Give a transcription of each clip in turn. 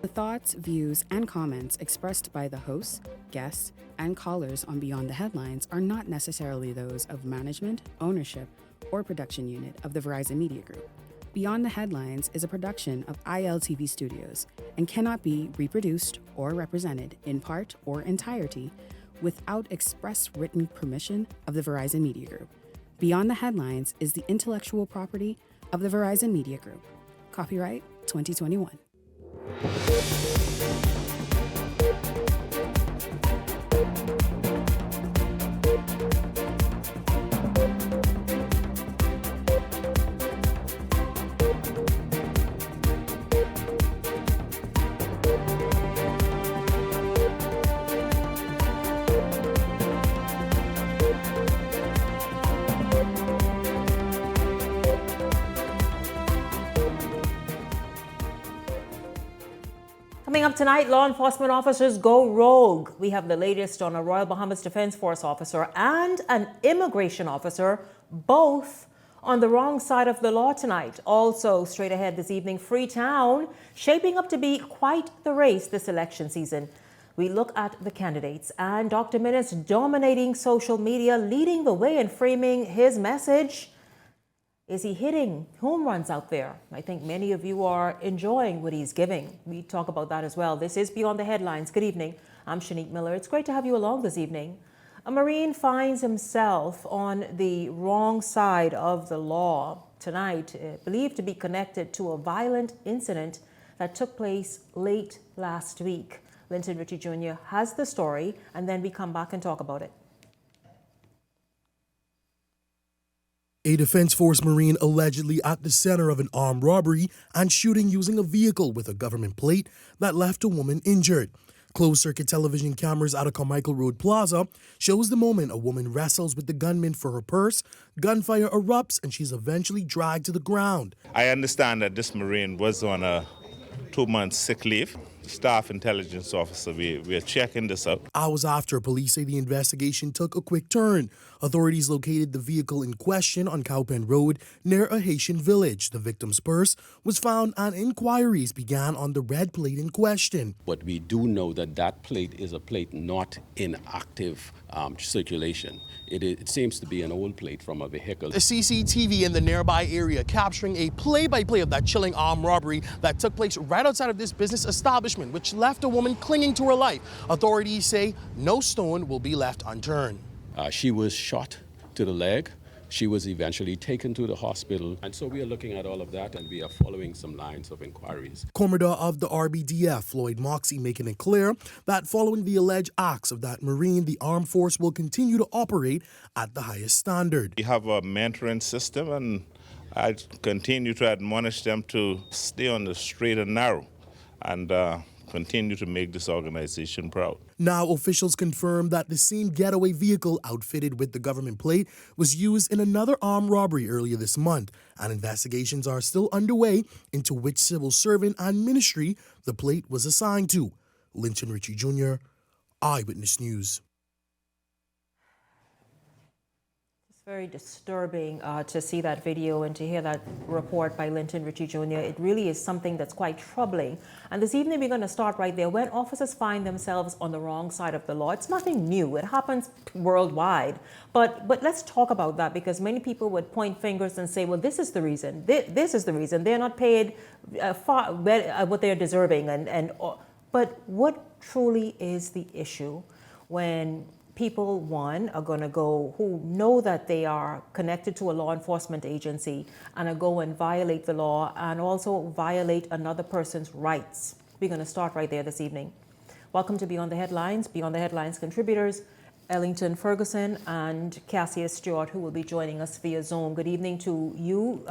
The thoughts, views, and comments expressed by the hosts, guests, and callers on Beyond the Headlines are not necessarily those of management, ownership, or production unit of the Verizon Media Group. Beyond the Headlines is a production of ILTV Studios and cannot be reproduced or represented in part or entirety without express written permission of the Verizon Media Group. Beyond the Headlines is the intellectual property of the Verizon Media Group. Copyright 2021. Coming up tonight, law enforcement officers go rogue. We have the latest on a Royal Bahamas Defense Force officer and an immigration officer, both on the wrong side of the law tonight. Also, straight ahead this evening, Freetown shaping up to be quite the race this election season. We look at the candidates and Dr. Minnis dominating social media, leading the way and framing his message. Is he hitting home runs out there? I think many of you are enjoying what he's giving. We talk about that as well. This is Beyond the Headlines. Good evening. I'm Shanique Miller. It's great to have you along this evening. A Marine finds himself on the wrong side of the law tonight, believed to be connected to a violent incident that took place late last week. Linton Ritchie Jr. has the story, and then we come back and talk about it. A Defense Force Marine allegedly at the center of an armed robbery and shooting using a vehicle with a government plate that left a woman injured. Closed-circuit television cameras out of Carmichael Road Plaza shows the moment a woman wrestles with the gunman for her purse, gunfire erupts, and she's eventually dragged to the ground. I understand that this Marine was on a 2-month sick leave. Staff intelligence officer, we are checking this out. Hours after, police say the investigation took a quick turn. Authorities located the vehicle in question on Cowpen Road near a Haitian village. The victim's purse was found and inquiries began on the red plate in question. But we do know that that plate is a plate not in active circulation. It seems to be an old plate from a vehicle. The CCTV in the nearby area capturing a play-by-play of that chilling armed robbery that took place right outside of this business establishment, which left a woman clinging to her life. Authorities say no stone will be left unturned. She was shot to the leg. She was eventually taken to the hospital. And so we are looking at all of that, and we are following some lines of inquiries. Commodore of the RBDF, Floyd Moxie, making it clear that following the alleged acts of that Marine, the armed force will continue to operate at the highest standard. We have a mentoring system, and I continue to admonish them to stay on the straight and narrow and continue to make this organization proud. Now, officials confirm that the same getaway vehicle outfitted with the government plate was used in another armed robbery earlier this month, and investigations are still underway into which civil servant and ministry the plate was assigned to. Linton Ritchie Jr., Eyewitness News. Very disturbing to see that video and to hear that report by Linton Ritchie Jr. It really is something that's quite troubling. And this evening we're going to start right there. When officers find themselves on the wrong side of the law, it's nothing new. It happens worldwide. But let's talk about that, because many people would point fingers and say, well, this is the reason. This is the reason. They're not paid what they're deserving. But what truly is the issue when people, one, are going to go who know that they are connected to a law enforcement agency and are go and violate the law and also violate another person's rights? We're going to start right there this evening. Welcome to Beyond the Headlines. Beyond the Headlines contributors, Ellington Ferguson and Cassius Stewart, who will be joining us via Zoom. Good evening to you,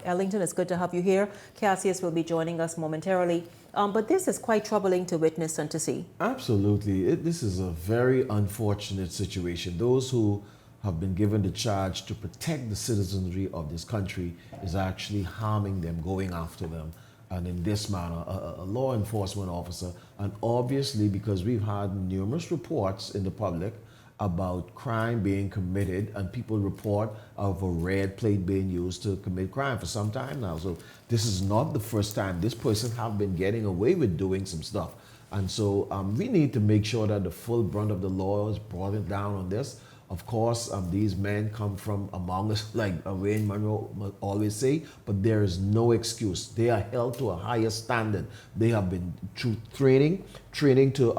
Ellington. It's good to have you here. Cassius will be joining us momentarily. But this is quite troubling to witness and to see. Absolutely. This is a very unfortunate situation. Those who have been given the charge to protect the citizenry of this country is actually harming them, going after them. And in this manner, a law enforcement officer, and obviously because we've had numerous reports in the public about crime being committed, and people report of a red plate being used to commit crime for some time now. So this is not the first time. This person have been getting away with doing some stuff. And so we need to make sure that the full brunt of the law is brought down on this. Of course, these men come from among us, like Wayne Monroe always say, but there is no excuse. They are held to a higher standard. They have been through training to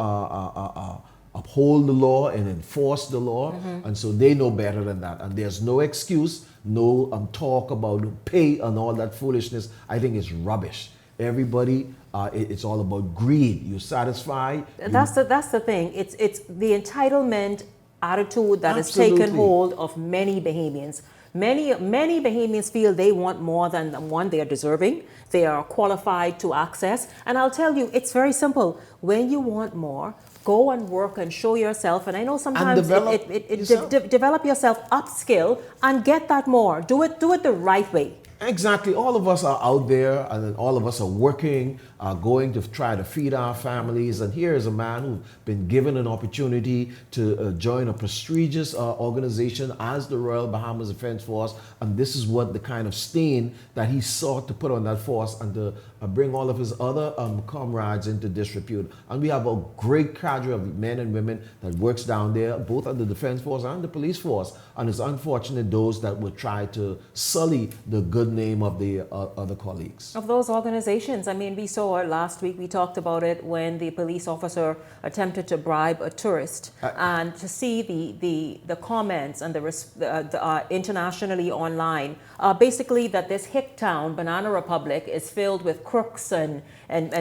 uphold the law and enforce the law, and so they know better than that. And there's no excuse, no talk about pay and all that foolishness. I think it's rubbish. Everybody, it's all about greed. You satisfy. That's the thing. It's the entitlement attitude that has Absolutely. taken hold of many Bahamians. Many Bahamians feel they want more than the one they are deserving. They are qualified to access. And I'll tell you, it's very simple. When you want more, go and work and show yourself. And I know sometimes develop yourself, upskill, and get that more. Do it the right way. Exactly. All of us are out there, and then all of us are working, going to try to feed our families. And here is a man who's been given an opportunity to join a prestigious organization as the Royal Bahamas Defense Force. And this is what the kind of stain that he sought to put on that force, and to bring all of his other comrades into disrepute. And we have a great cadre of men and women that works down there, both at the Defense Force and the police force. And it's unfortunate those that would try to sully the good name of the other colleagues. Of those organizations. I mean, we saw it last week, we talked about it when the police officer attempted to bribe a tourist. And to see the comments and the internationally online, basically that this hick town, Banana Republic, is filled with crooks and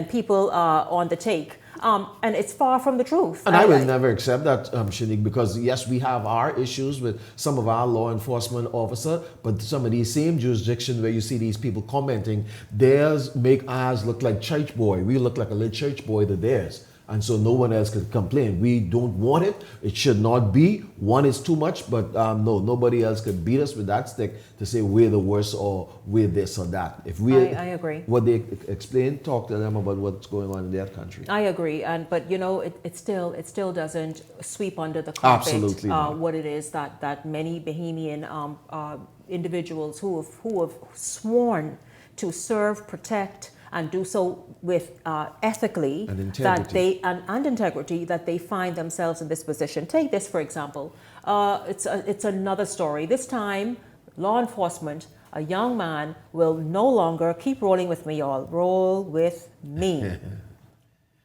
people on the take. And it's far from the truth. And I will never accept that, Shanique, because yes, we have our issues with some of our law enforcement officer, but some of these same jurisdictions where you see these people commenting, theirs make ours look like church boy. We look like a little church boy to theirs. And so no one else can complain. We don't want it. It should not be. One is too much, but no, nobody else could beat us with that stick to say we're the worst or we're this or that. If we, I agree. What they explain, talk to them about what's going on in their country. I agree, but you know, it still doesn't sweep under the carpet. Absolutely what it is that many Bahamian individuals who have sworn to serve, protect, and do so with ethically and integrity. And integrity, that they find themselves in this position. Take this for example. It's another story. This time, law enforcement, a young man will no longer keep rolling with me, y'all. Roll with me.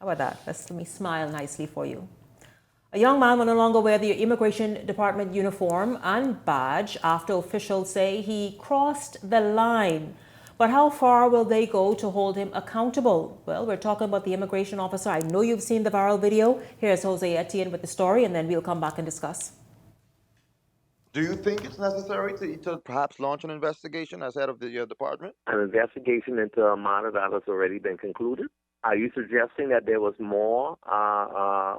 How about that? Let me smile nicely for you. A young man will no longer wear the Immigration Department uniform and badge after officials say he crossed the line. But how far will they go to hold him accountable? Well, we're talking about the immigration officer. I know you've seen the viral video. Here's Jose Etienne with the story, and then we'll come back and discuss. Do you think it's necessary to perhaps launch an investigation as head of the department? An investigation into a matter that has already been concluded? Are you suggesting that there was more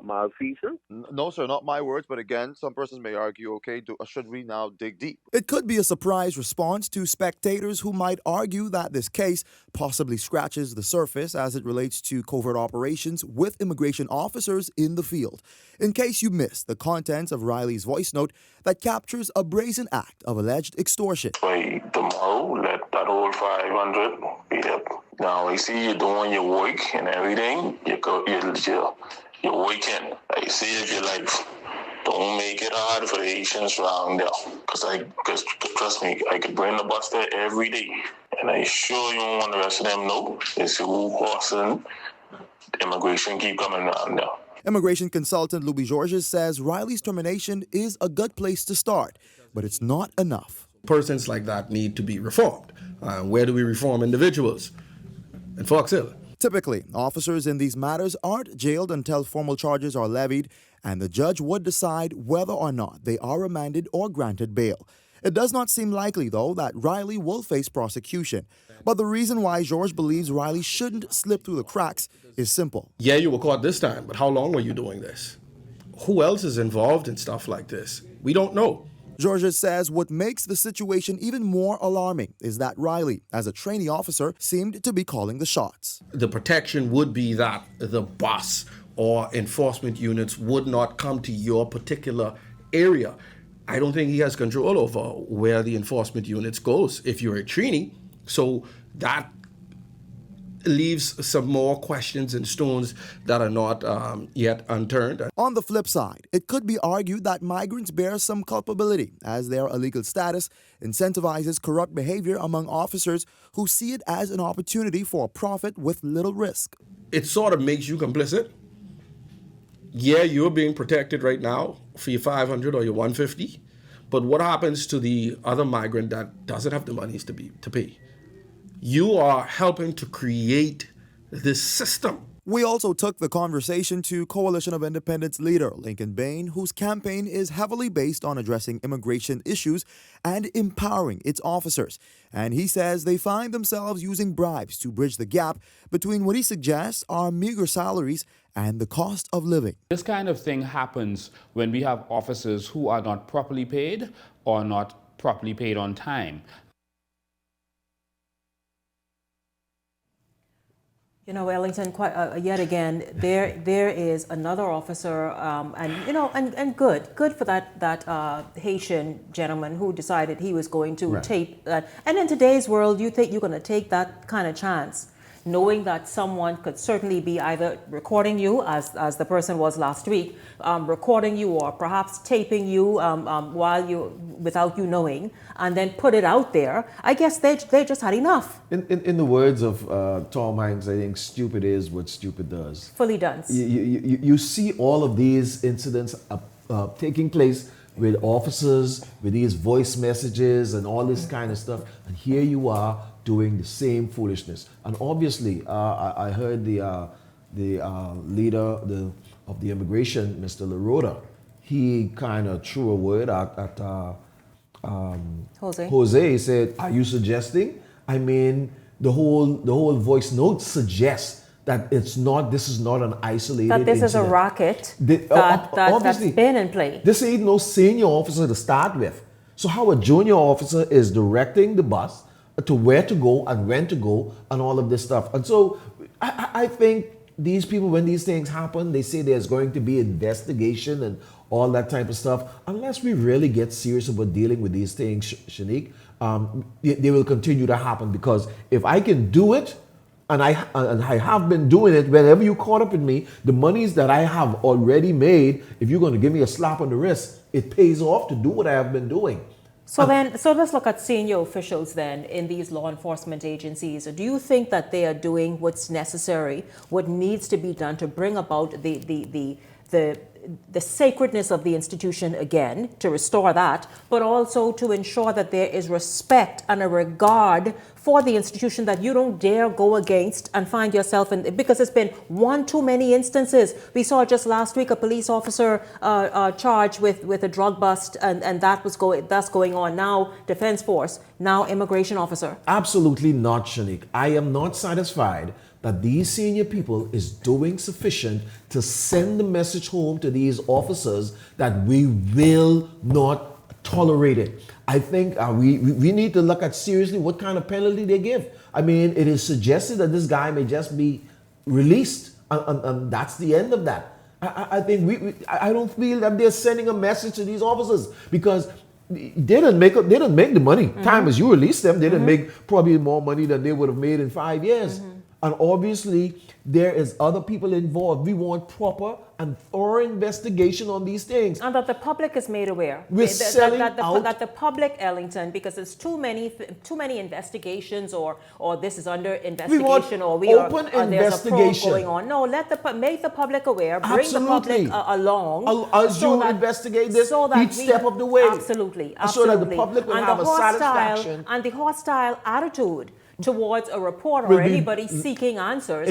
malfeasance? No, sir, not my words. But again, some persons may argue, okay, should we now dig deep? It could be a surprise response to spectators who might argue that this case possibly scratches the surface as it relates to covert operations with immigration officers in the field. In case you missed the contents of Riley's voice note that captures a brazen act of alleged extortion. By tomorrow, let that old 500 be up. Now, I see you doing your work and everything. You're working. I save your life. Don't make it hard for the Haitians around there. Because trust me, I could bring the bus there every day. And I sure you don't want the rest of them know. They see who crossing. Immigration keep coming around there. Immigration consultant Louis Georges says Riley's termination is a good place to start, but it's not enough. Persons like that need to be reformed. Where do we reform individuals? In Fox Hill. Typically, officers in these matters aren't jailed until formal charges are levied, and the judge would decide whether or not they are remanded or granted bail. It does not seem likely, though, that Riley will face prosecution. But the reason why George believes Riley shouldn't slip through the cracks is simple. Yeah, you were caught this time, but how long were you doing this? Who else is involved in stuff like this? We don't know. Georges says what makes the situation even more alarming is that Riley, as a trainee officer, seemed to be calling the shots. The protection would be that the boss or enforcement units would not come to your particular area. I don't think he has control over where the enforcement units goes if you're a Trini. So that leaves some more questions and stones that are not yet unturned. On the flip side, it could be argued that migrants bear some culpability as their illegal status incentivizes corrupt behavior among officers who see it as an opportunity for a profit with little risk. It sort of makes you complicit. Yeah, you're being protected right now for your 500 or your 150, but what happens to the other migrant that doesn't have the monies to pay? You are helping to create this system. We also took the conversation to Coalition of Independence leader Lincoln Bain, whose campaign is heavily based on addressing immigration issues and empowering its officers. And he says they find themselves using bribes to bridge the gap between what he suggests are meager salaries and the cost of living. This kind of thing happens when we have officers who are not properly paid or not properly paid on time. You know, Ellington, yet again, there is another officer, and good for that Haitian gentleman who decided he was going to tape that. And in today's world, you think you're going to take that kind of chance, knowing that someone could certainly be either recording you, as the person was last week, recording you, or perhaps taping you without you knowing, and then put it out there. I guess they just had enough. In the words of Tom Hanks, I think stupid is what stupid does. Fully done. You see all of these incidents taking place with officers, with these voice messages and all this kind of stuff, and here you are doing the same foolishness. And obviously, I heard the leader of the immigration, Mr. LaRota, he kind of threw a word at Jose. He said, "Are you suggesting?" I mean, the whole voice note suggests that this is not an isolated that this incident. is a racket that's been in play. This ain't no senior officer to start with. So how a junior officer is directing the bus to where to go and when to go and all of this stuff. And so I think these people, when these things happen, they say there's going to be investigation and all that type of stuff. Unless we really get serious about dealing with these things, Shanique, they will continue to happen, because if I can do it, and I have been doing it, whenever you caught up with me, the monies that I have already made, if you're going to give me a slap on the wrist, it pays off to do what I have been doing. So let's look at senior officials then in these law enforcement agencies. Do you think that they are doing what's necessary, what needs to be done to bring about the sacredness of the institution again, to restore that, but also to ensure that there is respect and a regard for the institution that you don't dare go against and find yourself in, because it's been one too many instances. We saw just last week a police officer charged with a drug bust, and that's going on now. Defense Force, now immigration officer. Absolutely not, Shanique. I am not satisfied that these senior people is doing sufficient to send the message home to these officers that we will not tolerate it. I think we need to look at seriously what kind of penalty they give. I mean, it is suggested that this guy may just be released, and that's the end of that. I think I don't feel that they're sending a message to these officers, because they didn't make the money. Mm-hmm. Time as you release them, they didn't make probably more money than they would have made in 5 years. Mm-hmm. And obviously, there is other people involved. We want proper and thorough investigation on these things. And that the public is made aware. That the public, Ellington, because there's too many investigations, or this is under investigation, or there's a probe going on. No, make the public aware. Bring the public along. As you investigate this each step of the way. Absolutely. So that the public will have a satisfaction. And the hostile attitude towards a reporter or anybody seeking answers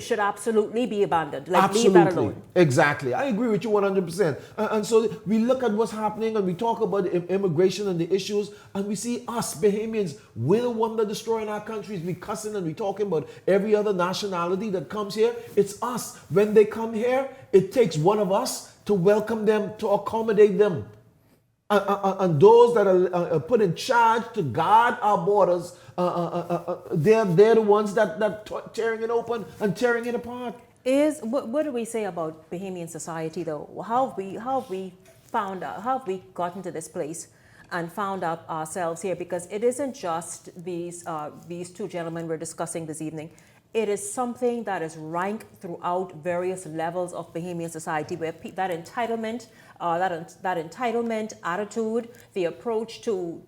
should absolutely be abandoned. Leave that alone. Exactly. I agree with you 100%. And so we look at what's happening, and we talk about immigration and the issues, and we see us, Bahamians, will one day destroying our countries. We cussing and we talking about every other nationality that comes here. It's us. When they come here, it takes one of us to welcome them, to accommodate them. And those that are put in charge to guard our borders, they're the ones that tearing it open and tearing it apart. What do we say about Bahamian society, though? How have we found out, how have we gotten to this place and found out ourselves here? Because it isn't just these two gentlemen we're discussing this evening. It is something that is rank throughout various levels of Bahamian society, where that entitlement attitude, the approach to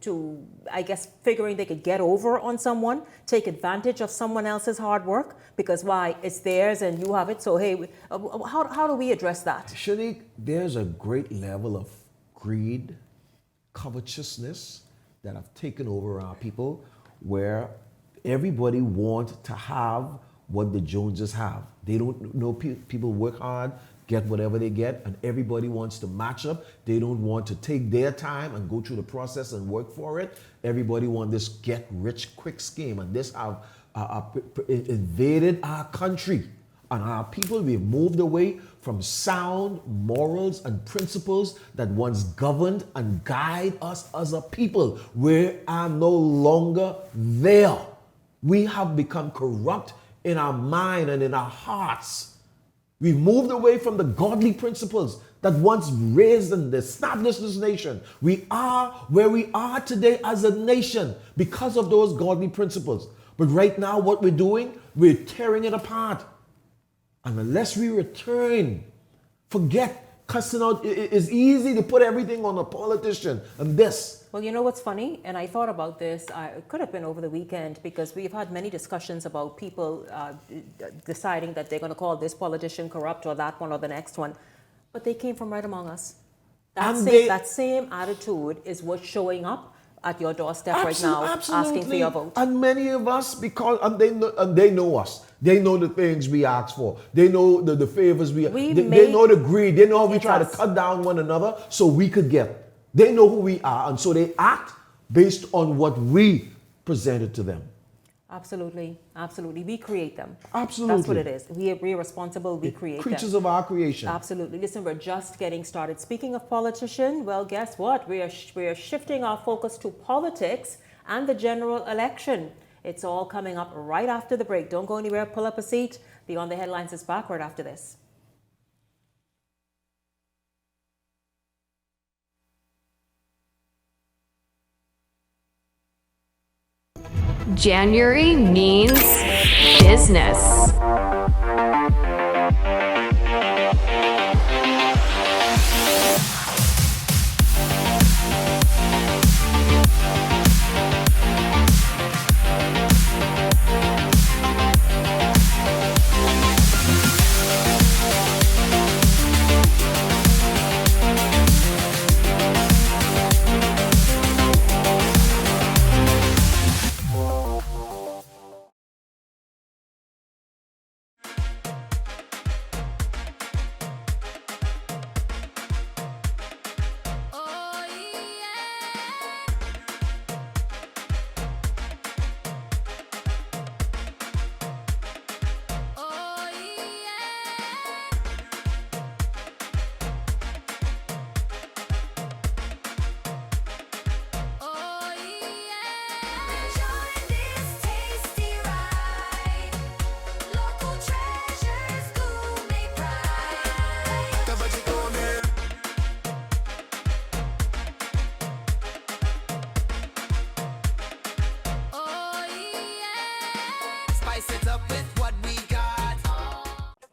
I guess figuring they could get over on someone, take advantage of someone else's hard work, because why, it's theirs and you have it. So hey, how do we address that? Shanique, there's a great level of greed, covetousness that have taken over our people, where everybody wants to have what the Joneses have. They don't know people work hard, get whatever they get, and everybody wants to match up. They don't want to take their time and go through the process and work for it. Everybody wants this get rich quick scheme, and this have invaded our country and our people. We've moved away from sound morals and principles that once governed and guide us as a people. We are no longer there. We have become corrupt in our mind and in our hearts. We've moved away from the godly principles that once raised and established this nation. We are where we are today as a nation because of those godly principles. But right now, what we're doing, we're tearing it apart. And unless we return, forget cussing out. It's easy to put everything on a politician and this. Well, you know what's funny? And I thought about this. It could have been over the weekend, because we've had many discussions about people deciding that they're going to call this politician corrupt or that one or the next one. But they came from right among us. That same attitude is what's showing up at your doorstep right now, asking for your vote. And many of us, because they know us. They know the things we ask for. They know the favors they know the greed. They know how we try to cut down one another so we could get. They know who we are, and so they act based on what we presented to them. Absolutely, absolutely. We create them. Absolutely. That's what it is. We're responsible, we create creatures them. of our creation. Absolutely. Listen, we're just getting started. Speaking of politician, well, guess what? We are shifting our focus to politics and the general election. It's all coming up right after the break. Don't go anywhere. Pull up a seat. Beyond the Headlines is back right after this. January means business.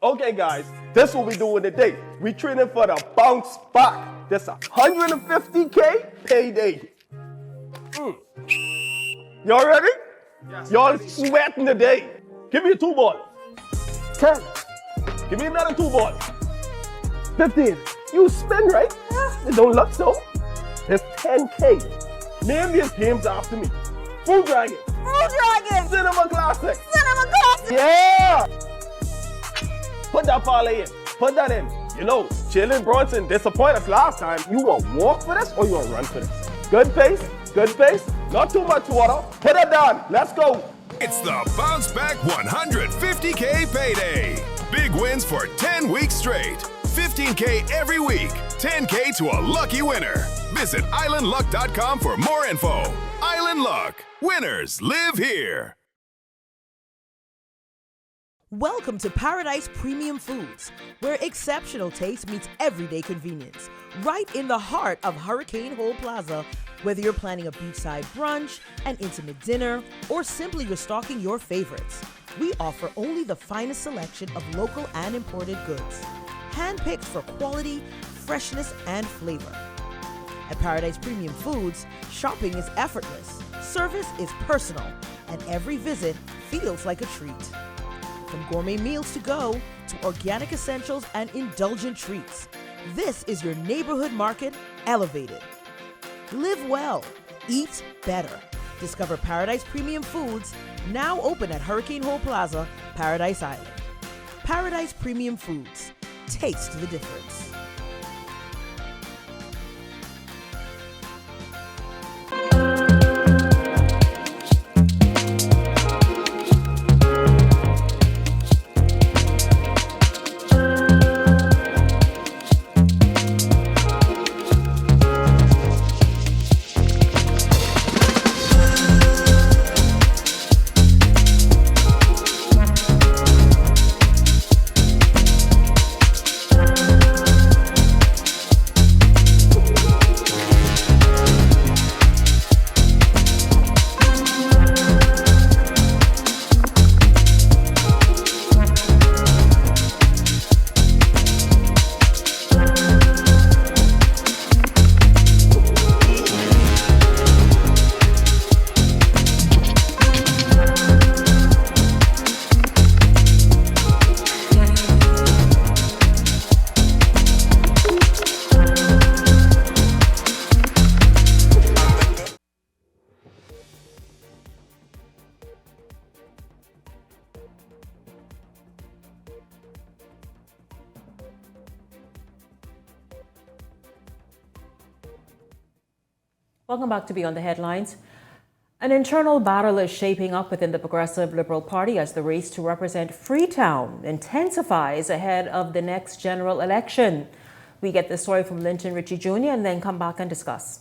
Okay guys, this is what we doing today. We training for the bounce back. This $150K payday. Y'all ready? Yes. Y'all sweating today. Give me a 2-ball. 10. Give me another 2-ball. 15. You spin, right? It don't look so. It's 10K. Name these games after me. Food Dragon. Food Dragon. Cinema Classic. Cinema Classic. Yeah. Put that parlay in. Put that in. You know, Jalen Brunson disappointed us last time. You want to walk for this or you want to run for this? Good pace. Good pace. Not too much water. Put it down. Let's go. It's the Bounce Back 150K payday. Big wins for 10 weeks straight. 15K every week. 10K to a lucky winner. Visit islandluck.com for more info. Island Luck. Winners live here. Welcome to Paradise Premium Foods, where exceptional taste meets everyday convenience. Right in the heart of Hurricane Hole Plaza, whether you're planning a beachside brunch, an intimate dinner, or simply restocking your favorites, we offer only the finest selection of local and imported goods, handpicked for quality, freshness, and flavor. At Paradise Premium Foods, shopping is effortless, service is personal, and every visit feels like a treat. From gourmet meals to go to organic essentials and indulgent treats, this is your neighborhood market elevated. Live well, eat better. Discover Paradise Premium Foods, now open at Hurricane Hole Plaza, Paradise Island. Paradise Premium Foods. Taste the difference. Welcome back to Beyond the Headlines. An internal battle is shaping up within the Progressive Liberal Party as the race to represent Freetown intensifies ahead of the next general election. We get this story from Linton Ritchie Jr. and then come back and discuss.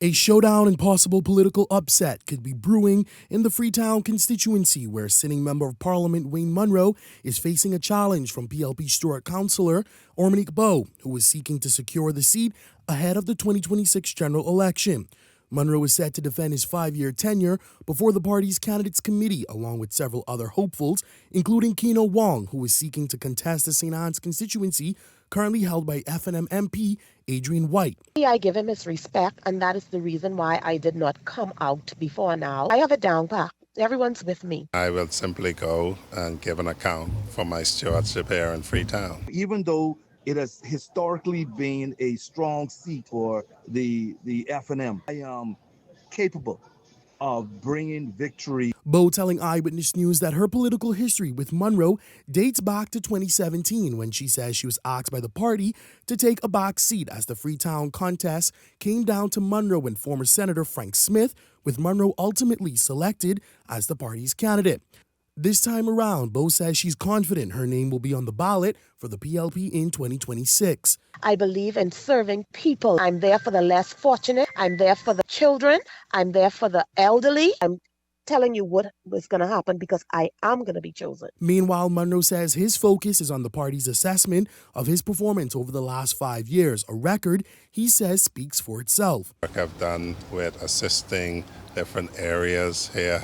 A showdown and possible political upset could be brewing in the Freetown constituency, where sitting Member of Parliament Wayne Munro is facing a challenge from PLP Stewart councillor Ormonique Bowe, who is seeking to secure the seat ahead of the 2026 general election. Munro is set to defend his 5-year tenure before the party's candidates committee, along with several other hopefuls, including Keno Wong, who is seeking to contest the St. Anne's constituency, currently held by FNM MP Adrian White. I give him his respect, and that is the reason why I did not come out before now. I have it down pat. Everyone's with me. I will simply go and give an account for my stewardship here in Freetown. Even though it has historically been a strong seat for the FNM, I am capable of bringing victory. Bowe telling Eyewitness News that her political history with Munro dates back to 2017, when she says she was asked by the party to take a back seat as the Freetown contest came down to Munro and former Senator Frank Smith, with Munro ultimately selected as the party's candidate. This time around, Bowe says she's confident her name will be on the ballot for the PLP in 2026. I believe in serving people. I'm there for the less fortunate. I'm there for the children. I'm there for the elderly. I'm telling you what was going to happen because I am going to be chosen. Meanwhile, Munro says his focus is on the party's assessment of his performance over the last 5 years, a record he says speaks for itself. Work I've done with assisting different areas here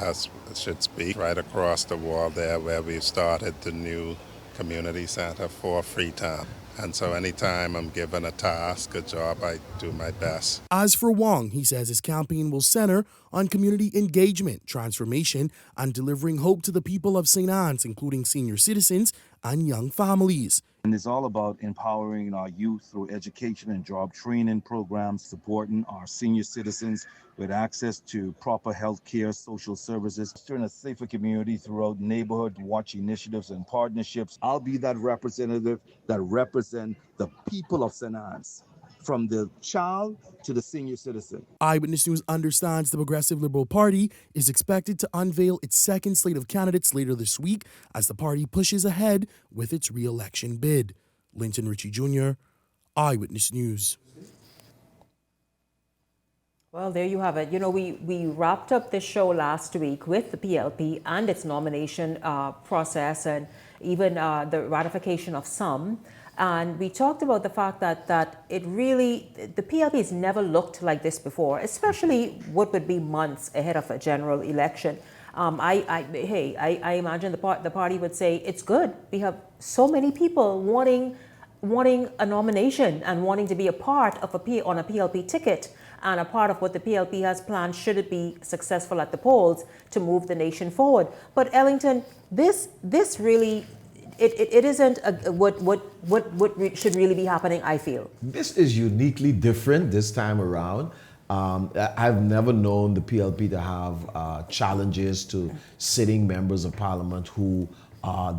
should speak. Right across the wall there where we've started the new community center for Freetown. And so anytime I'm given a task, a job, I do my best. As for Wong, he says his campaign will center on community engagement, transformation, and delivering hope to the people of St. Anne's, including senior citizens and young families. And it's all about empowering our youth through education and job training programs, supporting our senior citizens with access to proper health care, social services, fostering a safer community throughout neighborhood watch initiatives and partnerships. I'll be that representative that represents the people of St. Anne's, from the child to the senior citizen. Eyewitness News understands the Progressive Liberal Party is expected to unveil its second slate of candidates later this week as the party pushes ahead with its re-election bid. Linton Ritchie Jr., Eyewitness News. Well, there you have it. You know, we wrapped up this show last week with the PLP and its nomination process and even the ratification of some. And we talked about the fact that it really, the PLP has never looked like this before, especially what would be months ahead of a general election. I imagine the party would say, it's good. We have so many people wanting a nomination and wanting to be a part of on a PLP ticket and a part of what the PLP has planned should it be successful at the polls to move the nation forward. But Ellington, this really, it isn't what should really be happening, I feel. This is uniquely different this time around. I've never known the PLP to have challenges to sitting members of parliament who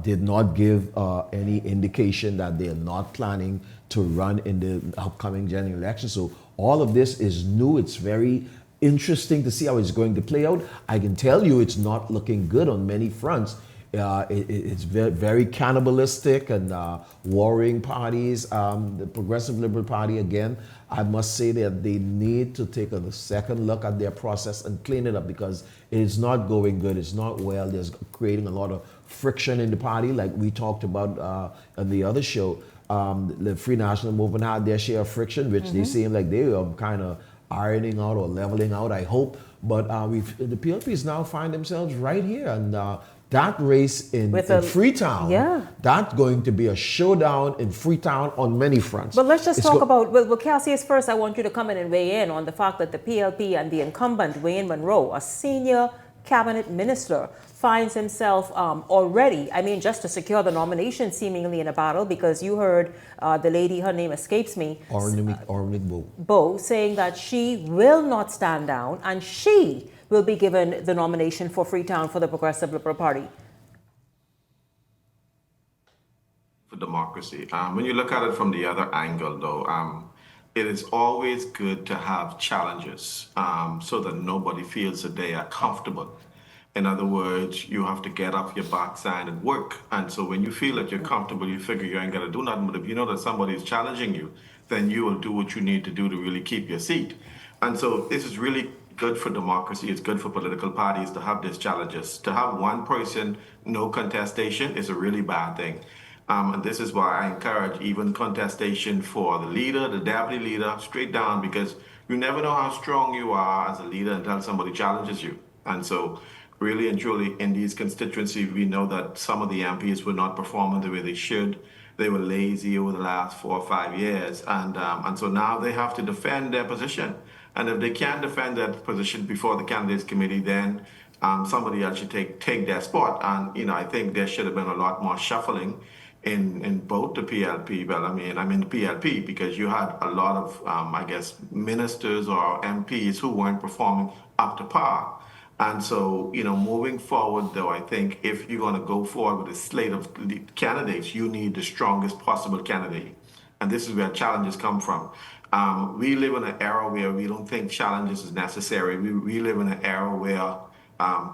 did not give any indication that they are not planning to run in the upcoming general election. So all of this is new. It's very interesting to see how it's going to play out. I can tell you it's not looking good on many fronts. It's very, very cannibalistic and warring parties. The Progressive Liberal Party, again, I must say that they need to take a second look at their process and clean it up because it's not going good. It's not well. There's creating a lot of friction in the party, like we talked about on the other show. The Free National Movement had their share of friction, which they seem like they are kind of ironing out or leveling out, I hope. But the PLPs now find themselves right here. And that race in Freetown, that's going to be a showdown in Freetown on many fronts. But let's just talk about, well, Cassius, first I want you to come in and weigh in on the fact that the PLP and the incumbent, Wayne Munroe, a senior cabinet minister, finds himself already, I mean, just to secure the nomination, seemingly in a battle, because you heard the lady, her name escapes me, Ornick Bowe, saying that she will not stand down and she will be given the nomination for Freetown for the Progressive Liberal Party. For democracy. When you look at it from the other angle, though, it is always good to have challenges so that nobody feels that they are comfortable. In other words, you have to get off your backside and work. And so when you feel that you're comfortable, you figure you ain't going to do nothing. But if you know that somebody is challenging you, then you will do what you need to do to really keep your seat. And so this is really good for democracy. It's good for political parties to have these challenges. To have one person, no contestation, is a really bad thing. And this is why I encourage even contestation for the leader, the deputy leader, straight down, because you never know how strong you are as a leader until somebody challenges you. And so really and truly in these constituencies, we know that some of the MPs were not performing the way they should. They were lazy over the last 4 or 5 years. And so now they have to defend their position. And if they can't defend that position before the candidates committee, then somebody else should take their spot. And, I think there should have been a lot more shuffling in both the PLP, well, I mean the PLP, because you had a lot of, ministers or MPs who weren't performing up to par. And so, moving forward, though, I think if you're going to go forward with a slate of candidates, you need the strongest possible candidate. And this is where challenges come from. We live in an era where we don't think challenges is necessary. We live in an era where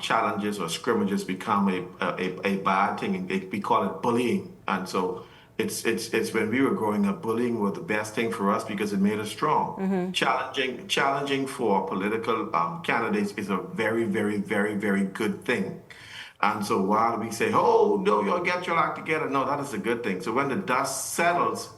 challenges or scrimmages become a bad thing. We call it bullying. And so it's when we were growing up, bullying was the best thing for us because it made us strong. Challenging for political candidates is a very, very, very, very good thing. And so while we say, oh, no, you'll get your act together, no, that is a good thing. So when the dust settles,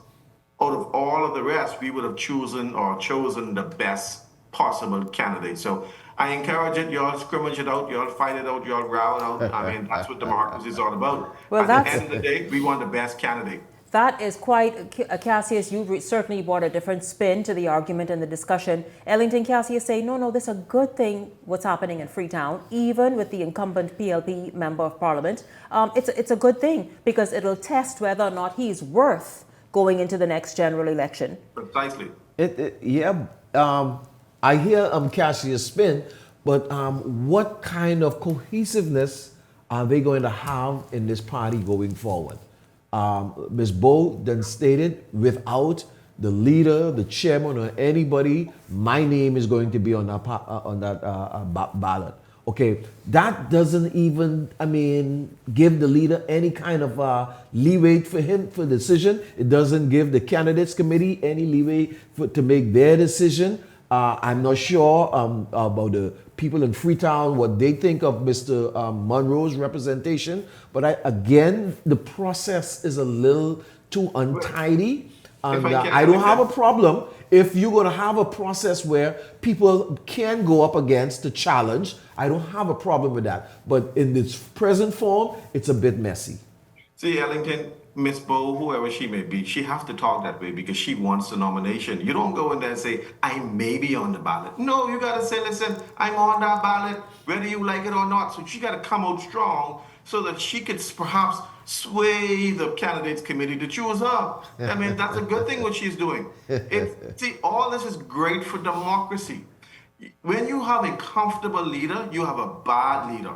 out of all of the rest, we would have chosen the best possible candidate. So I encourage it. Y'all scrimmage it out. Y'all fight it out. Y'all row it out. I mean, that's what democracy is all about. Well, at the end of the day, we want the best candidate. That is quite, Cassius, you certainly brought a different spin to the argument and the discussion. Ellington, Cassius say, no, this is a good thing what's happening in Freetown, even with the incumbent PLP member of parliament. It's a good thing because it'll test whether or not he's worth going into the next general election. Precisely. I hear Cassius' spin, but what kind of cohesiveness are they going to have in this party going forward? Ms. Bowe then stated, without the leader, the chairman, or anybody, my name is going to be on that ballot. Okay, that doesn't even, give the leader any kind of leeway for him for decision. It doesn't give the candidates committee any leeway to make their decision. I'm not sure about the people in Freetown, what they think of Mr. Monroe's representation. But again, the process is a little too untidy. And I don't have a problem if you're going to have a process where people can go up against the challenge. I don't have a problem with that. But in its present form, it's a bit messy. See, Ellington, Miss Bowe, whoever she may be, she has to talk that way because she wants the nomination. You don't go in there and say, I may be on the ballot. No, you got to say, listen, I'm on that ballot, whether you like it or not. So she got to come out strong so that she could perhaps sway the candidates committee to choose her. I mean, that's a good thing what she's doing. See, all this is great for democracy. When you have a comfortable leader, you have a bad leader.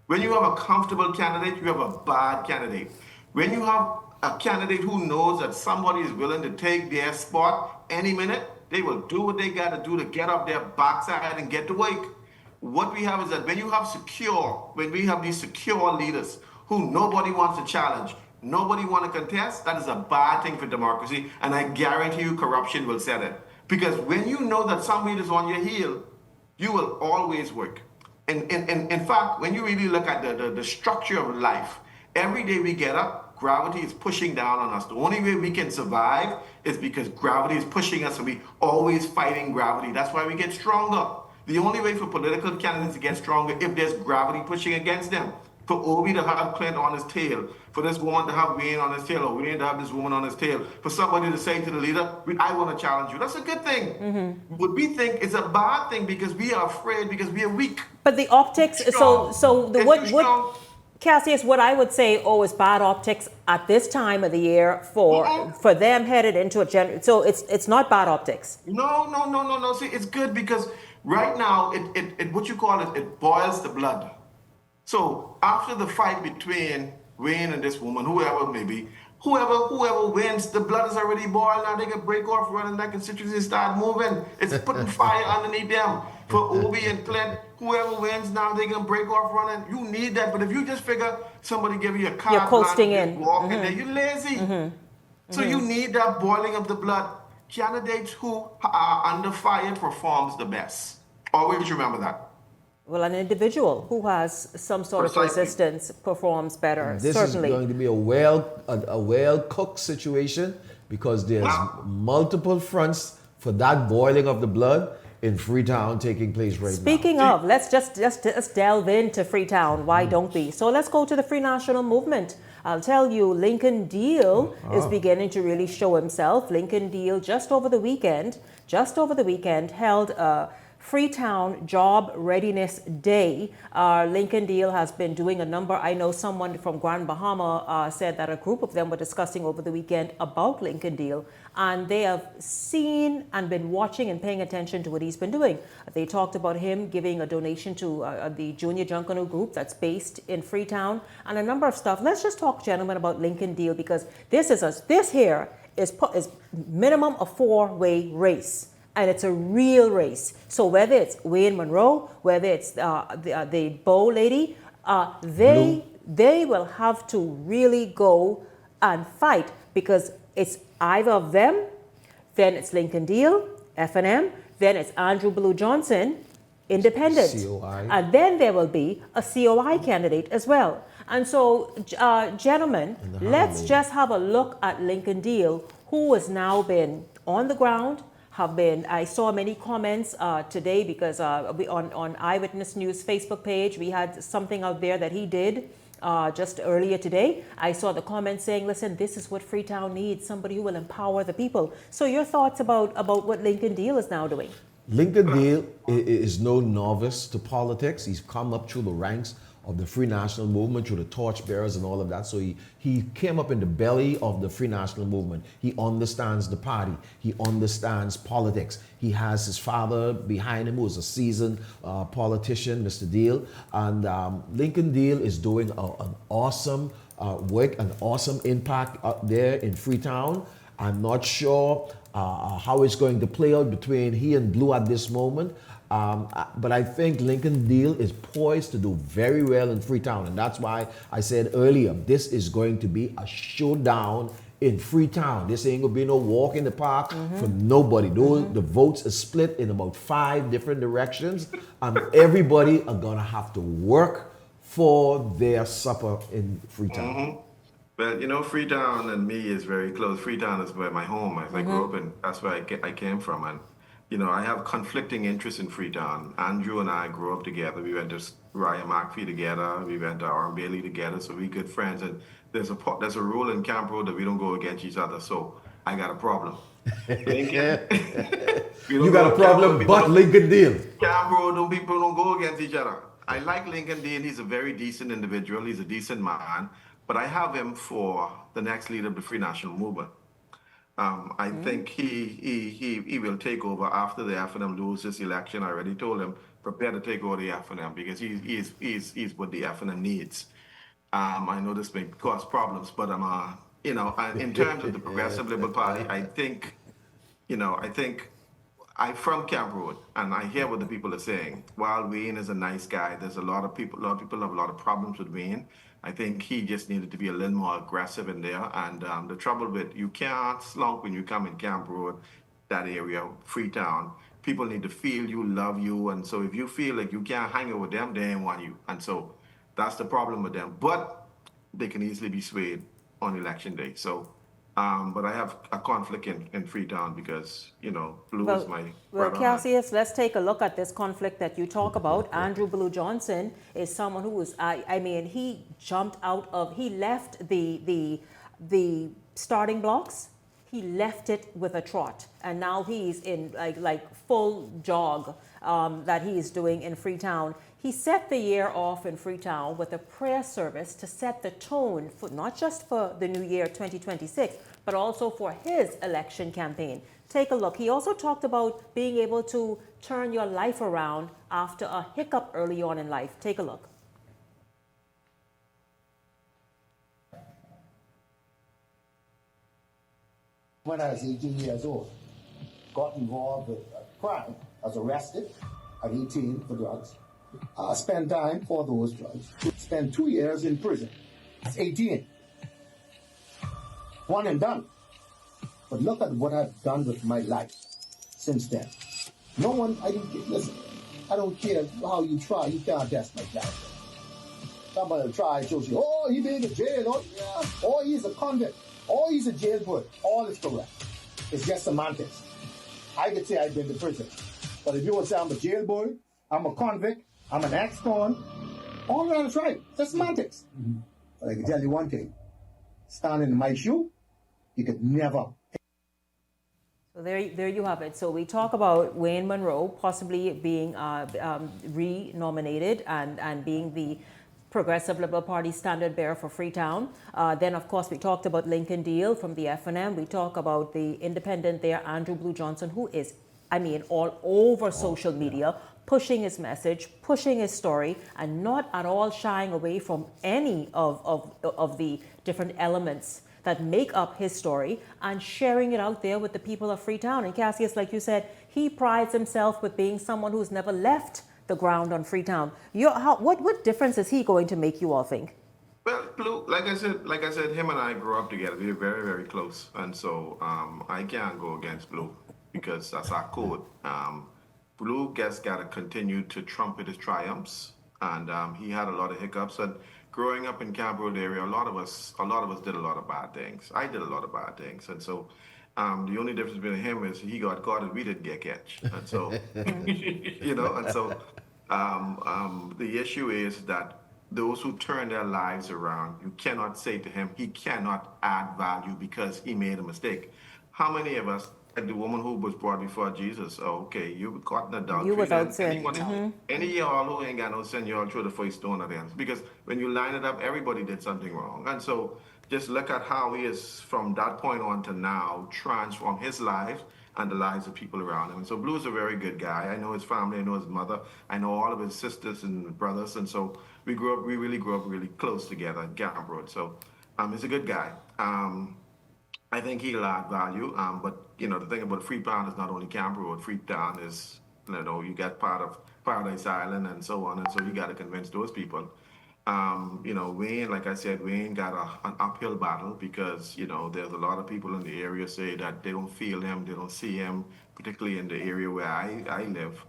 When you have a comfortable candidate, you have a bad candidate. When you have a candidate who knows that somebody is willing to take their spot any minute, they will do what they got to do to get up their backside and get to work. What we have is that when we have these secure leaders who nobody wants to challenge, nobody wants to contest, that is a bad thing for democracy, and I guarantee you corruption will set it. Because when you know that somebody is on your heel, you will always work. And in fact, when you really look at the structure of life, every day we get up, gravity is pushing down on us. The only way we can survive is because gravity is pushing us, and we always fighting gravity. That's why we get stronger. The only way for political candidates to get stronger if there's gravity pushing against them. For Obi to have Clint on his tail, for this woman to have Wayne on his tail, or Wayne to have this woman on his tail, for somebody to say to the leader, I want to challenge you. That's a good thing. Mm-hmm. What we think is a bad thing because we are afraid, because we are weak. But the optics, Cassius, what I would say, is bad optics at this time of the year for them headed into a general. So it's not bad optics. No. See, it's good because right now it what you call it boils the blood. So after the fight between Wayne and this woman, whoever it may be, whoever wins, the blood is already boiled. Now they can break off running that constituency and start moving. It's putting fire underneath them. For Obi and Clint, whoever wins now, they can break off running. You need that. But if you just figure somebody give you a car, you're coasting in, walk in there, you're lazy. So you need that boiling of the blood. Candidates who are under fire performs the best. Always remember that. Well, an individual who has some sort of resistance performs better. This certainly is going to be a well-cooked situation because there's multiple fronts for that boiling of the blood in Freetown taking place right now. Speaking of, let's just delve into Freetown. Why don't we? So let's go to the Free National Movement. I'll tell you, Lincoln Deal is beginning to really show himself. Lincoln Deal just over the weekend held a Freetown Job Readiness Day. Lincoln Deal has been doing a number. I know someone from Grand Bahama said that a group of them were discussing over the weekend about Lincoln Deal, and they have seen and been watching and paying attention to what he's been doing. They talked about him giving a donation to the Junior Junkanoo group that's based in Freetown and a number of stuff. Let's just talk, gentlemen, about Lincoln Deal because this here is minimum a four-way race. And it's a real race. So whether it's Wayne Monroe, whether it's the Bowe lady, they will have to really go and fight because it's either of them, then it's Lincoln Deal, FNM, then it's Andrew Blue Johnson, independent. COI. And then there will be a COI candidate as well. And so, gentlemen, let's just have a look at Lincoln Deal, who has now been on the ground, I saw many comments today because on Eyewitness News Facebook page, we had something out there that he did just earlier today. I saw the comments saying, listen, this is what Freetown needs, somebody who will empower the people. So your thoughts about what Lincoln Deal is now doing? Lincoln Deal is no novice to politics. He's come up through the ranks of the Free National Movement, through the torchbearers and all of that. So he came up in the belly of the Free National Movement. He understands the party. He understands politics. He has his father behind him, who is a seasoned politician, Mr. Deal. And Lincoln Deal is doing an awesome work, an awesome impact up there in Freetown. I'm not sure how it's going to play out between he and Blue at this moment. But I think Lincoln Deal is poised to do very well in Freetown. And that's why I said earlier, this is going to be a showdown in Freetown. This ain't gonna be no walk in the park for nobody. The votes are split in about 5 different directions, and everybody are gonna have to work for their supper in Freetown. Well, you know, Freetown and me is very close. Freetown is where my home is. I grew up in, that's where I came from. And, you know, I have conflicting interests in Freetown. Andrew and I grew up together. We went to Ryan McPhee together. We went to Arm Bailey together. So we're good friends. And there's a rule in Camp Road that we don't go against each other. So I got a problem. You got a problem, but Lincoln Deal. Camp Road, people don't go against each other. I like Lincoln Deal. He's a very decent individual. He's a decent man. But I have him for the next leader of the Free National Movement. I think he will take over after the FNM loses this election. I already told him, prepare to take over the FNM because he's what the FNM needs. I know this may cause problems, but you know, in terms of the Progressive Liberal Party, I think I'm from Camp Road, and I hear what the people are saying. While Wayne is a nice guy, there's a lot of people have a lot of problems with Wayne. I think he just needed to be a little more aggressive in there. And the trouble with, you can't slump when you come in Camp Road, that area, Freetown. People need to feel you, love you. And so if you feel like you can't hang out with them, they ain't want you. And so that's the problem with them. But they can easily be swayed on election day. So, but I have a conflict in Freetown because, you know, Blue is my Well, brother. Cassius, let's take a look at this conflict that you talk about. Andrew Blue Johnson is someone who was, he jumped out of, he left the starting blocks. He left it with a trot, and now he's in like full jog that he is doing in Freetown. He set the year off in Freetown with a prayer service to set the tone for not just for the new year 2026, but also for his election campaign. Take a look. He also talked about being able to turn your life around after a hiccup early on in life. Take a look. When I was 18 years old, got involved with a crime. I was arrested at 18 for drugs. I spent time for those drugs. Spent 2 years in prison. It's 18. One and done. But look at what I've done with my life since then. No one, listen, I don't care how you try, you can't test my character. Somebody will try and show you, oh, he been in jail, oh, yeah, oh, he's a convict, oh, he's a jailbird. All is correct. It's just semantics. I could say I've been to prison. But if you would say I'm a jailbird, I'm a convict, I'm an ex-con, all that is right. That's semantics. But I can tell you one thing. Standing in my shoe, you could never. So there you have it. So we talk about Wayne Monroe possibly being re-nominated and being the Progressive Liberal Party standard bearer for Freetown. Then, of course, we talked about Lincoln Deal from the FNM. We talk about the independent there, Andrew Blue Johnson, who is, all over social media, pushing his message, pushing his story, and not at all shying away from any of the different elements that make up his story and sharing it out there with the people of Freetown. And Cassius, like you said, he prides himself with being someone who's never left the ground on Freetown. What difference is he going to make, you all think? Well, Blue, like I said, him and I grew up together. We were very, very close, and so I can't go against Blue because that's our code. Blue just got to continue to trumpet his triumphs, and he had a lot of hiccups. And growing up in Camp Road area, a lot of us did a lot of bad things. I did a lot of bad things, and so the only difference between him is he got caught and we didn't get catch. And so, the issue is that those who turn their lives around, you cannot say to him, he cannot add value because he made a mistake. How many of us, like the woman who was brought before Jesus, okay, you were caught in adultery. You without sin. Any of y'all who ain't got no sin, y'all throw the first stone at them. Because when you line it up, everybody did something wrong. And so just look at how he is, from that point on to now, transformed his life and the lives of people around him. And so Blue's a very good guy. I know his family, I know his mother, I know all of his sisters and brothers. And so we really grew up really close together in Camp Road. So he's a good guy. I think he'll add value. But the thing about Freetown is not only Camp Road. Freetown is, you got part of Paradise Island and so on. And so you got to convince those people. Wayne, like I said, Wayne got an uphill battle because, there's a lot of people in the area say that they don't feel him, they don't see him, particularly in the area where I live,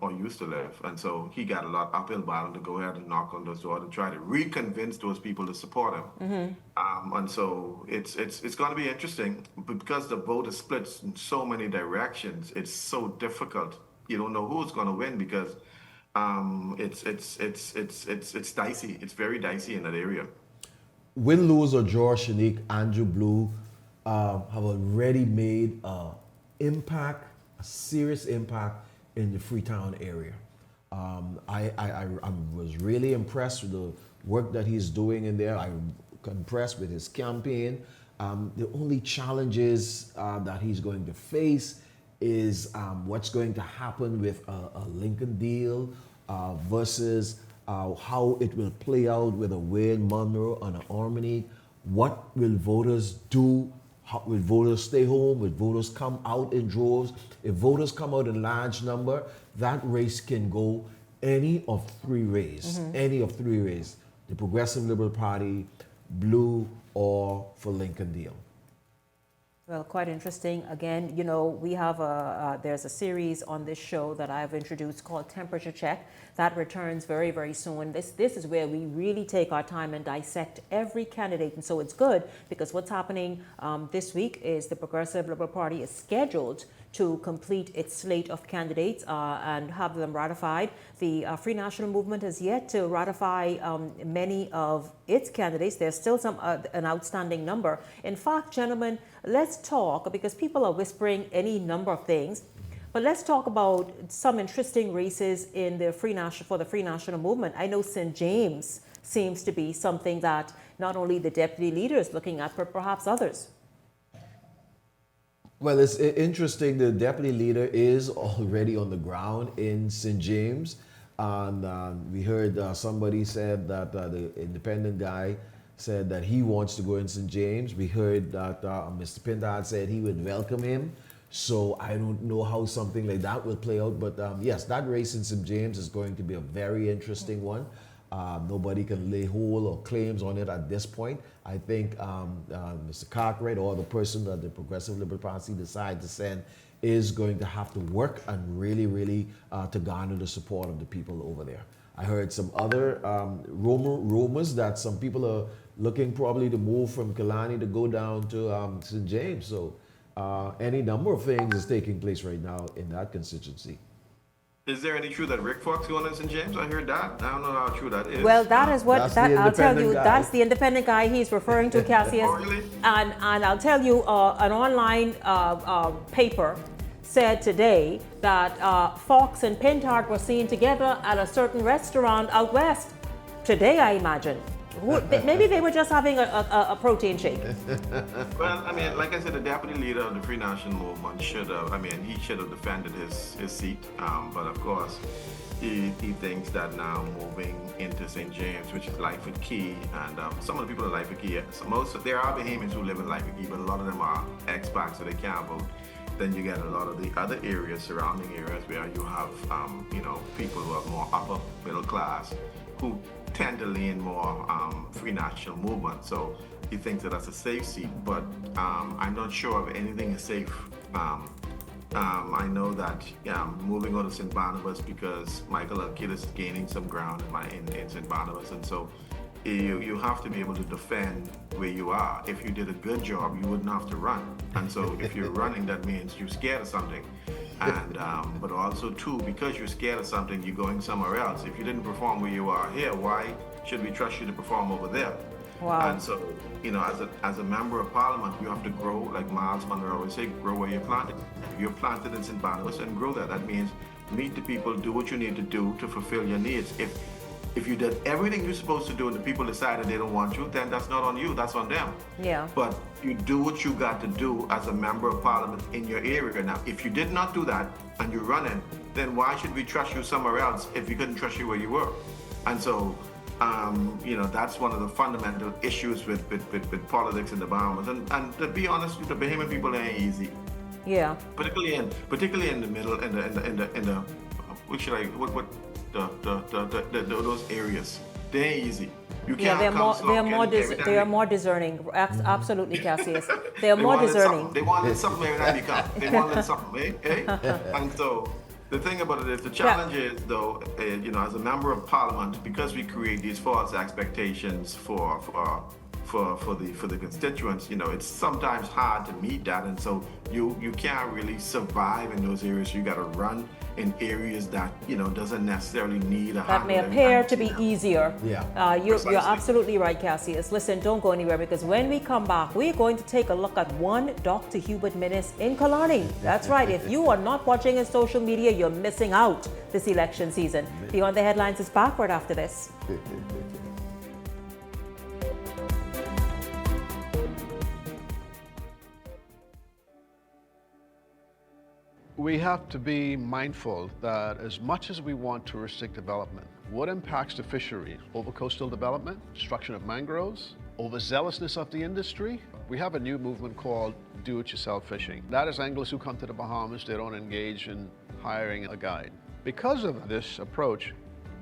or used to live. And so he got a lot uphill battle to go ahead and knock on those doors to try to reconvince those people to support him. And so it's going to be interesting because the vote is split in so many directions. It's so difficult. You don't know who's going to win because it's dicey. It's very dicey in that area. Win, lose, or draw, Shanique, Andrew Blue have already made a serious impact in the Freetown area. I was really impressed with the work that he's doing in there. I'm impressed with his campaign. The only challenges that he's going to face is what's going to happen with a Lincoln deal versus how it will play out with a Wayne Munro and an Harmony. What will voters do? How, will voters stay home? Will voters come out in droves? If voters come out in large number, that race can go any of three ways. Any of three ways. The Progressive Liberal Party, Blue, or for Lincoln deal. Well, quite interesting. Again, we have there's a series on this show that I've introduced called Temperature Check that returns very, very soon. This is where we really take our time and dissect every candidate. And so it's good because what's happening this week is the Progressive Liberal Party is scheduled to complete its slate of candidates and have them ratified. The Free National Movement has yet to ratify many of its candidates. There's still an outstanding number. In fact, gentlemen, let's talk, because people are whispering any number of things, but let's talk about some interesting races in the Free National Movement. I know St. James seems to be something that not only the deputy leader is looking at, but perhaps others. Well, it's interesting. The deputy leader is already on the ground in St. James. And we heard somebody said that the independent guy said that he wants to go in St. James. We heard that Mr. Pintard said he would welcome him. So I don't know how something like that will play out. But yes, that race in St. James is going to be a very interesting one. Nobody can lay hold or claims on it at this point. I think Mr. Cartwright or the person that the Progressive Liberal Party decide to send is going to have to work and really to garner the support of the people over there. I heard some other rumors that some people are looking probably to move from Killarney to go down to St. James. So any number of things is taking place right now in that constituency. Is there any truth that Rick Fox going in St. James? I heard that. I don't know how true that is. Well, that is what I'll tell you. Guy. That's the independent guy he's referring to, Cassius. Oh, really? And I'll tell you, an online paper said today that Fox and Pintard were seen together at a certain restaurant out west. Today, I imagine. Maybe they were just having a protein shake. Well, I mean, like I said, the deputy leader of the Free National Movement should have defended his seat. But of course, he thinks that now moving into St. James, which is Lightfoot Key, and some of the people in Lightfoot Key, there are Bahamians who live in Lightfoot Key, but a lot of them are expats, so they can't vote. Then you get a lot of the other areas, surrounding areas, where you have, people who are more upper middle class, who tend to lean more Free National Movement. So he thinks that that's a safe seat, but I'm not sure if anything is safe. I know that moving on to St. Barnabas, because Michael Alkid is gaining some ground in St. Barnabas, and so you have to be able to defend where you are. If you did a good job, you wouldn't have to run. And so if you're running, that means you're scared of something. And but also too, because you're scared of something, you're going somewhere else. If you didn't perform where you are here, why should we trust you to perform over there? Wow. And so, as a member of parliament, you have to grow, like Miles Monroe always say, grow where you're planted. You're planted in St. Barnabas, and grow there. That means meet the people, do what you need to do to fulfill your needs. If you did everything you're supposed to do and the people decided they don't want you, then that's not on you, that's on them. Yeah. But you do what you got to do as a member of parliament in your area. Now, if you did not do that and you're running, then why should we trust you somewhere else if we couldn't trust you where you were? And so, that's one of the fundamental issues with politics in the Bahamas. And to be honest, the Bahamian people ain't easy. Yeah. Particularly in the middle, those areas. they ain't easy. You Yeah, can't they're come more, smoking they are more discerning. Absolutely, Cassius. They are more discerning. They want something every time you come. They want something, And so the thing about it is, the challenge is, though, as a member of parliament, because we create these false expectations for the constituents, it's sometimes hard to meet that, and so you can't really survive in those areas. You got to run in areas that doesn't necessarily need a that may handle appear every to be time. easier. Yeah. You're absolutely right, Cassius. Listen, don't go anywhere, because when we come back, we're going to take a look at one Dr. Hubert Minnis in Killarney. That's right. If you are not watching his social media, you're missing out this election season. Beyond the Headlines is backward after this. We have to be mindful that as much as we want touristic development, what impacts the fishery? Over coastal development, destruction of mangroves, overzealousness of the industry. We have a new movement called do-it-yourself fishing. That is anglers who come to the Bahamas, they don't engage in hiring a guide. Because of this approach,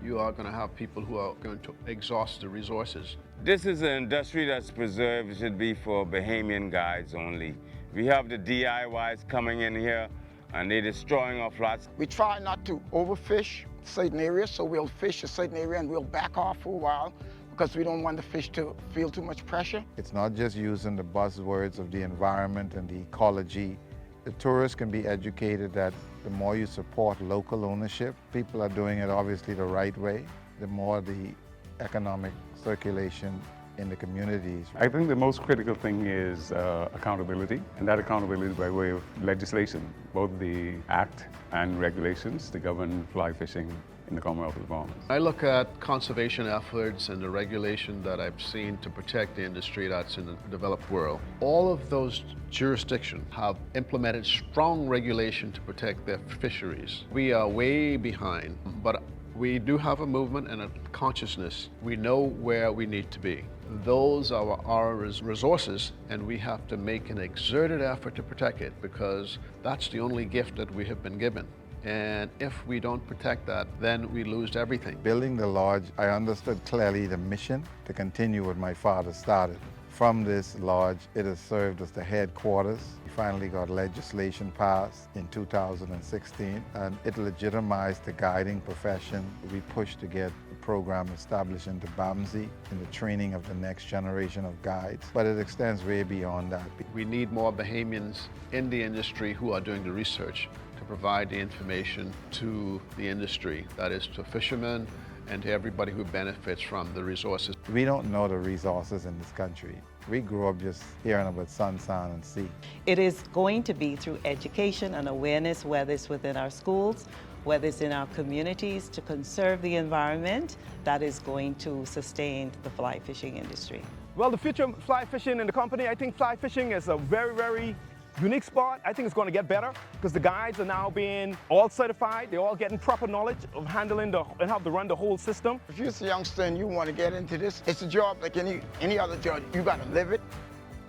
you are going to have people who are going to exhaust the resources. This is an industry that's preserved. It should be for Bahamian guides only. We have the DIYs coming in here, and they're destroying our flats. We try not to overfish certain areas, so we'll fish a certain area and we'll back off for a while because we don't want the fish to feel too much pressure. It's not just using the buzzwords of the environment and the ecology. The tourists can be educated that the more you support local ownership, people are doing it obviously the right way, the more the economic circulation in the communities. I think the most critical thing is accountability, and that accountability by way of legislation, both the Act and regulations to govern fly fishing in the Commonwealth of the Bahamas. I look at conservation efforts and the regulation that I've seen to protect the industry that's in the developed world. All of those jurisdictions have implemented strong regulation to protect their fisheries. We are way behind, but we do have a movement and a consciousness. We know where we need to be. Those are our resources, and we have to make an exerted effort to protect it, because that's the only gift that we have been given. And if we don't protect that, then we lose everything. Building the lodge, I understood clearly the mission to continue what my father started. From this lodge, it has served as the headquarters. We finally got legislation passed in 2016, and it legitimized the guiding profession. We pushed to get the program established into BAMSI in the training of the next generation of guides, but it extends way beyond that. We need more Bahamians in the industry who are doing the research to provide the information to the industry, that is to fishermen and to everybody who benefits from the resources. We don't know the resources in this country. We grew up just hearing about sun, sand, and sea. It is going to be through education and awareness, whether it's within our schools, whether it's in our communities, to conserve the environment, that is going to sustain the fly fishing industry. Well, the future of fly fishing in the company, I think fly fishing is a very, very unique spot. I think it's going to get better because the guides are now being all certified. They're all getting proper knowledge of handling and how to run the whole system. If you're a youngster and you want to get into this, it's a job like any other job. You got to live it.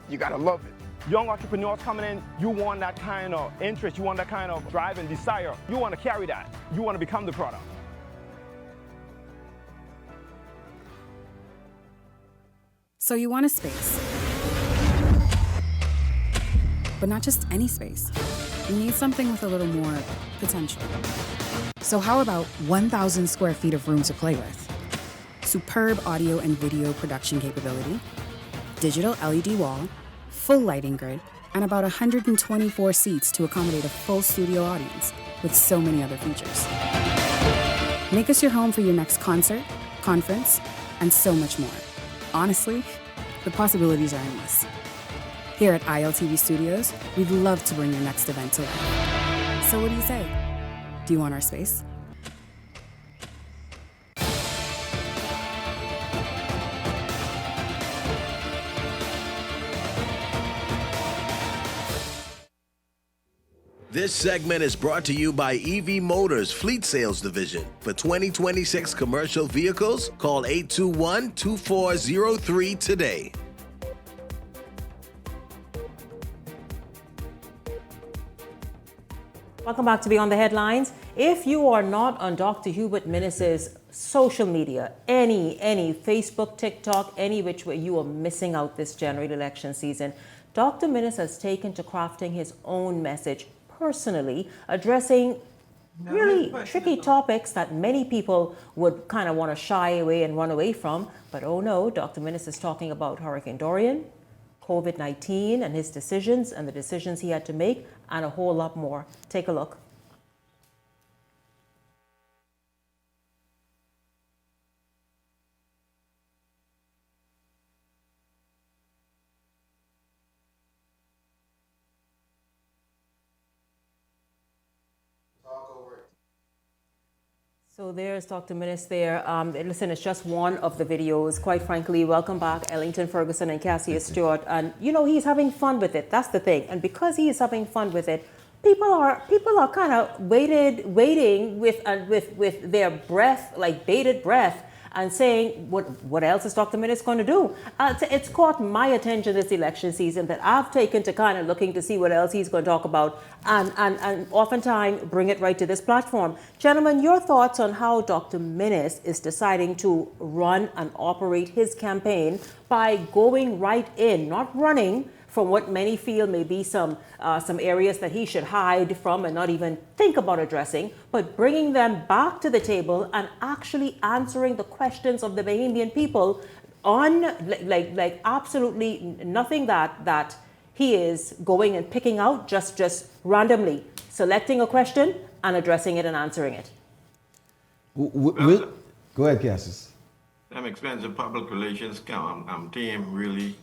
You got to love it. Young entrepreneurs coming in, you want that kind of interest. You want that kind of drive and desire. You want to carry that. You want to become the product. So you want a space. But not just any space. You need something with a little more potential. So how about 1,000 square feet of room to play with? Superb audio and video production capability, digital LED wall, full lighting grid, and about 124 seats to accommodate a full studio audience, with so many other features. Make us your home for your next concert, conference, and so much more. Honestly, the possibilities are endless. Here at ILTV Studios, we'd love to bring your next event to life. So what do you say? Do you want our space? This segment is brought to you by EV Motors Fleet Sales Division. For 2026 commercial vehicles, call 821-2403 today. Welcome back to Beyond the Headlines. If you are not on Dr. Hubert Minnis's social media, any Facebook, TikTok, any which way, you are missing out this general election season. Dr. Minnis has taken to crafting his own message personally, addressing really tricky topics that many people would kind of want to shy away and run away from. But oh no, Dr. Minnis is talking about Hurricane Dorian, COVID-19 and his decisions and the decisions he had to make, and a whole lot more. Take a look. So there's Dr. Minnis there. Listen, it's just one of the videos. Quite frankly, welcome back, Ellington Ferguson and Cassius Stewart. And you know, he's having fun with it. That's the thing. And because he is having fun with it, people are kind of waiting with their breath, like bated breath, and saying, what else is Dr. Minnis going to do? It's caught my attention this election season that I've taken to kind of looking to see what else he's going to talk about, and oftentimes bring it right to this platform. Gentlemen, your thoughts on how Dr. Minnis is deciding to run and operate his campaign by going right in, not running from what many feel may be some areas that he should hide from and not even think about addressing, but bringing them back to the table and actually answering the questions of the Bahamian people on like absolutely nothing that he is going and picking out just randomly, selecting a question and addressing it and answering it. Go ahead, Cassius. I'm expensive public relations team really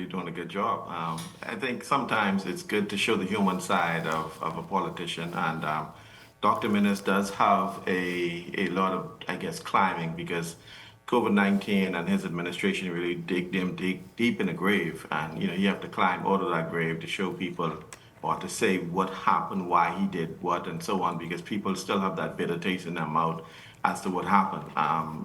doing a good job. I think sometimes it's good to show the human side of a politician, and Dr. Minnis does have a lot of, I guess, climbing, because COVID-19 and his administration really dig deep in the grave, and you know, you have to climb out of that grave to show people or to say what happened, why he did what, and so on, because people still have that bitter taste in their mouth as to what happened.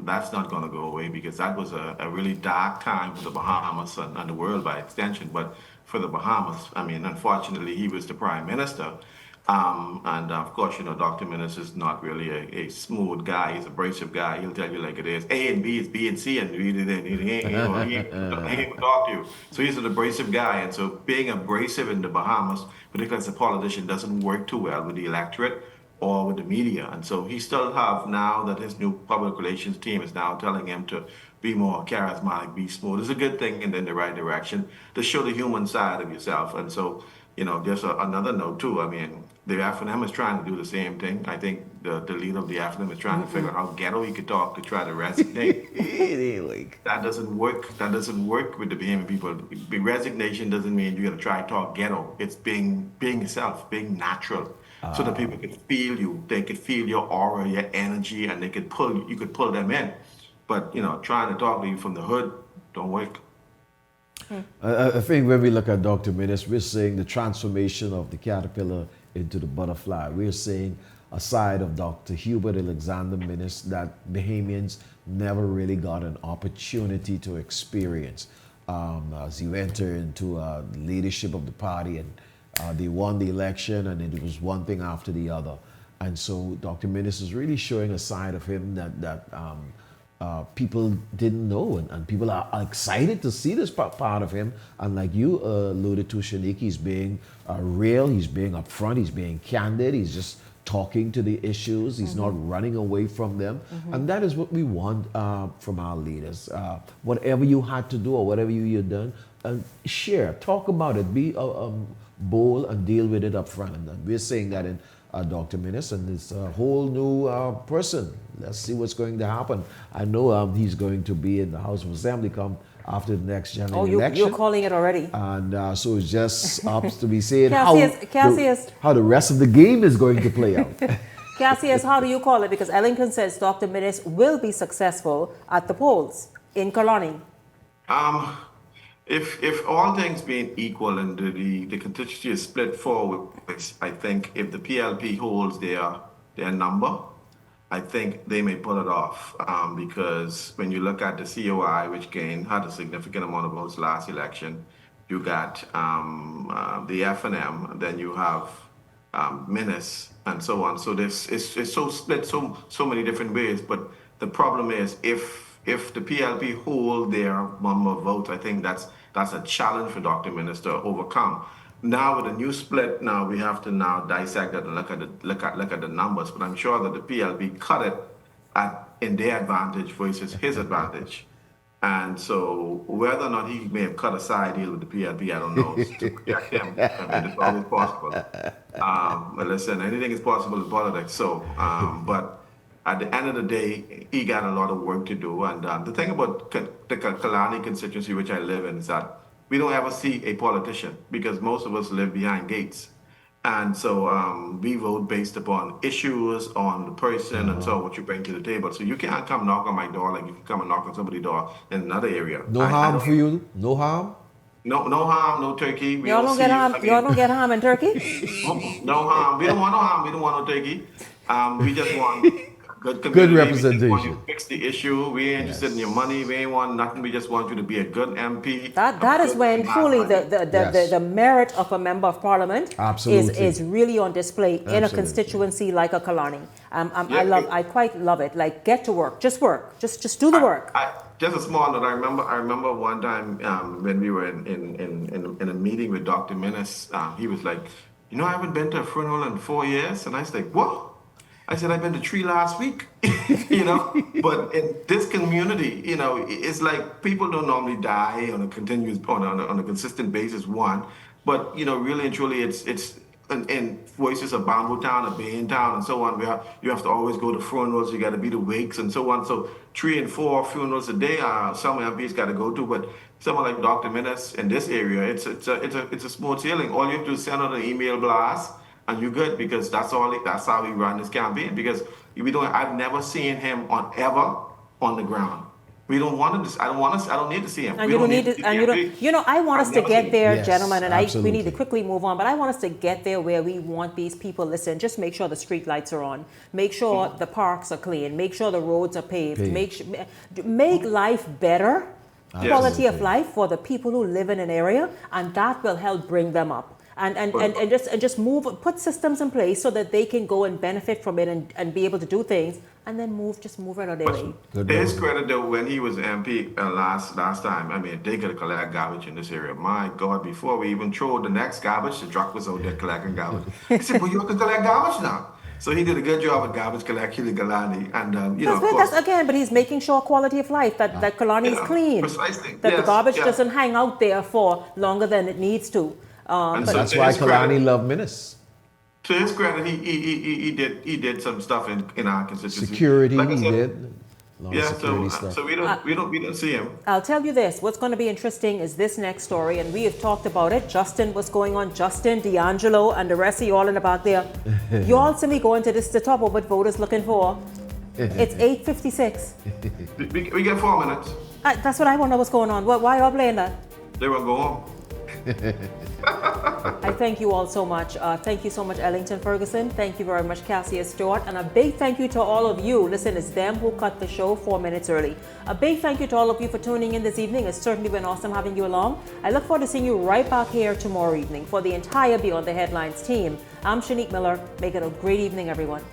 That's not going to go away, because that was a really dark time for the Bahamas and the world by extension. But for the Bahamas, I mean, unfortunately, he was the prime minister. And of course, you know, Dr. Minnis is not really a smooth guy. He's an abrasive guy. He'll tell you like it is. A and B is B and C, and he ain't gonna talk to you. So he's an abrasive guy. And so being abrasive in the Bahamas, particularly as a politician, doesn't work too well with the electorate or with the media. And so he still have, now that his new public relations team is now telling him to be more charismatic, be smooth. It's a good thing and in the right direction to show the human side of yourself. And so, you know, just another note too, I mean, the FNM is trying to do the same thing. I think the leader of the FNM is trying to figure out how ghetto he could talk to try to resonate. That doesn't work. That doesn't work with the Bahamian people. Resignation doesn't mean you got to try to talk ghetto. It's being yourself, being natural. So that people could feel you, they could feel your aura, your energy, and you could pull them in. But you know, trying to talk to you from the hood don't work. I think when we look at Dr. Minnis, we're seeing the transformation of the caterpillar into the butterfly. We're seeing a side of Dr. Hubert Alexander Minnis that Bahamians never really got an opportunity to experience. As you enter into leadership of the party, and they won the election, and it was one thing after the other. And so Dr. Minnis is really showing a side of him that people didn't know, and people are excited to see this part of him. And like you alluded to, Shanique, he's being real, he's being upfront, he's being candid, he's just talking to the issues, he's not running away from them. And that is what we want from our leaders. Whatever you had to do or whatever you've done, share, talk about it, be bold and deal with it up front. And we're saying that in Dr. Minnis, and it's a whole new person. Let's see what's going to happen. I know he's going to be in the House of Assembly come after the next general election. You're calling it already. And so it's just up to be seen Cassius, how the rest of the game is going to play out. Cassius, how do you call it? Because Ellington says Dr. Minnis will be successful at the polls in Kalani. If all things being equal and the constituency is split forward, I think if the PLP holds their number, I think they may pull it off. Because when you look at the COI, which had a significant amount of votes last election, you got the FNM, then you have Minnis, and so on. So it's so split so many different ways, but The problem is if the PLP hold their number of votes, I think that's a challenge for Dr. Minnis to overcome. Now with the new split, now we have to now dissect it and look at the numbers. But I'm sure that the PLP cut it in their advantage versus his advantage. And so whether or not he may have cut a side deal with the PLP, I don't know, to protect him. I mean, it's always possible. But listen, anything is possible in politics. So, but at the end of the day, he got a lot of work to do. And the thing about the Kalani constituency, which I live in, is that we don't ever see a politician because most of us live behind gates. And so we vote based upon issues, on the person, and so what you bring to the table. So you can't come knock on my door like you can come and knock on somebody's door in another area. No harm for you? No harm? No harm, no turkey. Y'all don't get harm. Y'all don't get harm in turkey? No harm. We don't want no harm. We don't want no turkey. We just want good community. Good representation. We want you to fix the issue. We ain't interested in your money. We ain't want nothing. We just want you to be a good MP. That is when truly the merit of a member of parliament is really on display in a constituency like a Kalani. I quite love it. Like, get to work. Just work. Just do the work. Just a small note. I remember one time when we were in a meeting with Dr. Minnis. He was like, I haven't been to a funeral in 4 years, and I was like, what? I said, I've been to 3 last week, but in this community, it's like people don't normally die on a consistent basis, one, but, really and truly it's in voices of Bamboo Town, of Bain Town, and so on, you have to always go to funerals, you got to be to wakes and so on. So 3 and 4 funerals a day, some MPs got to go to, but someone like Dr. Minnis in this area, it's a smooth sailing. All you have to do is send out an email blast, and you're good, because that's how we run this campaign. Because I've never seen him ever on the ground. We don't want to. I don't need to see him. And you don't need to. And you don't. I want us to get there, gentlemen. And we need to quickly move on. But I want us to get there where we want these people. Listen, just make sure the street lights are on. Make sure the parks are clean. Make sure the roads are paved. Make life better, quality of life for the people who live in an area, and that will help bring them up. And just put systems in place so that they can go and benefit from it and be able to do things, and then move right on their way. To his credit, though, when he was MP last time, I mean, they could collect garbage in this area. My God, before we even throw the next garbage, the truck was out there collecting garbage. He said, well, you can collect garbage now. So he did a good job of garbage collection in Kalani, and that's again, but he's making sure quality of life that Kalani is clean, precisely. That the garbage doesn't hang out there for longer than it needs to. But that's why Kalani loved Minnis. To his credit, he did some stuff in our constituency. Security, like he did. So we don't see him. I'll tell you this. What's going to be interesting is this next story, and we have talked about it. Justin, what's going on? Justin, D'Angelo, and the rest of you all in the back there. You all see me going to this to talk about what voters looking for. It's 8:56. We get 4 minutes. That's what I want to know what's going on. Why are you all playing that? They will go on. I thank you all so much. Thank you so much, Ellington Ferguson. Thank you very much, Cassia Stewart. And a big thank you to all of you. Listen, it's them who cut the show 4 minutes early. A big thank you to all of you for tuning in this evening. It's certainly been awesome having you along. I look forward to seeing you right back here tomorrow evening. For the entire Beyond the Headlines team, I'm Shanique Miller. Make it a great evening, everyone.